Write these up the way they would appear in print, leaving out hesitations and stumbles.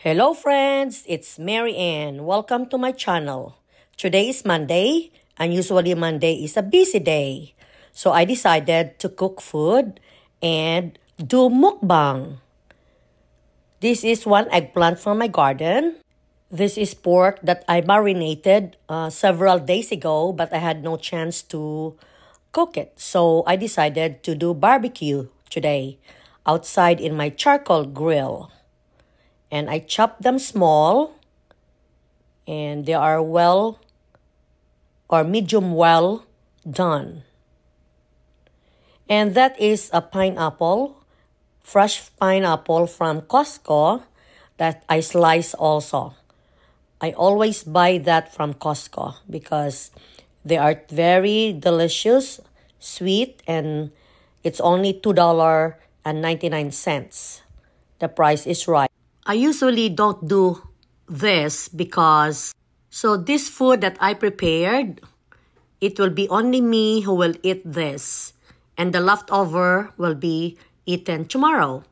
Hello friends, it's Mary Ann. Welcome to my channel. Today is Monday, and usually Monday is a busy day. So I decided to cook food and do mukbang. This is one eggplant from my garden. This is pork that I marinated several days ago, but I had no chance to cook it. So I decided to do barbecue today outside in my charcoal grill. And I chopped them small, and they are well or medium well done. And that is a pineapple, fresh pineapple from Costco that I slice also. I always buy that from Costco because they are very delicious, sweet, and it's only $2.99. The price is right. I usually don't do this because, so this food that I prepared, it will be only me who will eat this. And the leftover will be eaten tomorrow.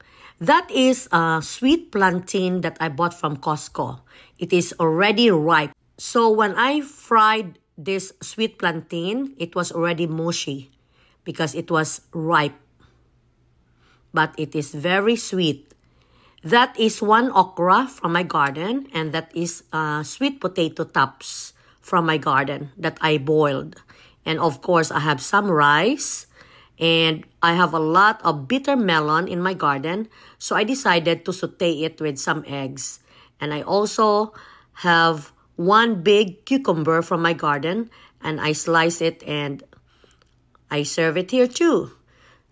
That is a sweet plantain that I bought from Costco. It is already ripe. So when I fried this sweet plantain, it was already mushy because it was ripe. But it is very sweet. That is one okra from my garden, and that is sweet potato tops from my garden that I boiled. And of course, I have some rice, and I have a lot of bitter melon in my garden, so I decided to saute it with some eggs. And I also have one big cucumber from my garden, and I slice it and I serve it here too.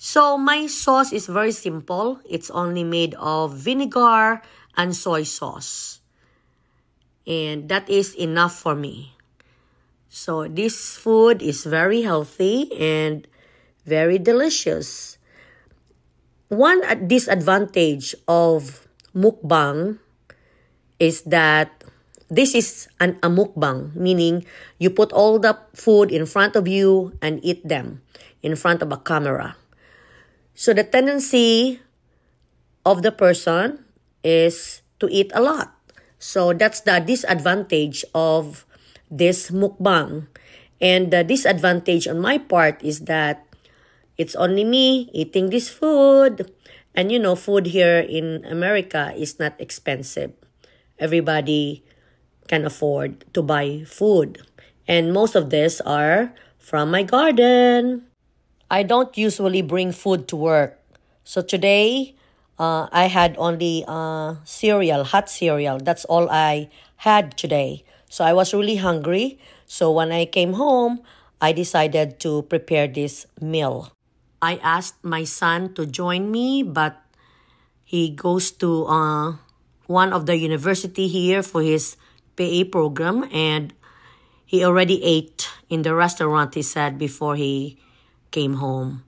So my sauce is very simple. It's only made of vinegar and soy sauce. And that is enough for me. So this food is very healthy and very delicious. One disadvantage of mukbang is that this is a mukbang, meaning you put all the food in front of you and eat them in front of a camera. So the tendency of the person is to eat a lot. So that's the disadvantage of this mukbang. And the disadvantage on my part is that it's only me eating this food. And you know, food here in America is not expensive. Everybody can afford to buy food. And most of this are from my garden. I don't usually bring food to work. So today, I had only cereal, hot cereal. That's all I had today. So I was really hungry. So when I came home, I decided to prepare this meal. I asked my son to join me, but he goes to one of the university here for his PA program. And he already ate in the restaurant, he said, before he came home.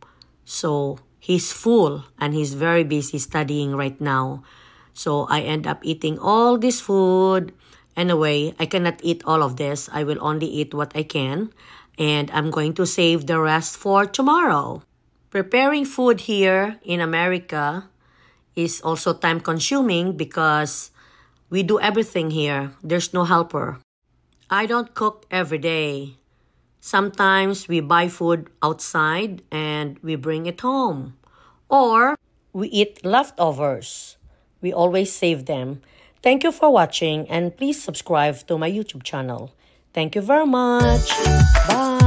So he's full and he's very busy studying right now. So I end up eating all this food. Anyway, I cannot eat all of this. I will only eat what I can. And I'm going to save the rest for tomorrow. Preparing food here in America is also time consuming because we do everything here. There's no helper. I don't cook every day. Sometimes we buy food outside and we bring it home. Or we eat leftovers. We always save them. Thank you for watching, and please subscribe to my YouTube channel. Thank you very much. Bye.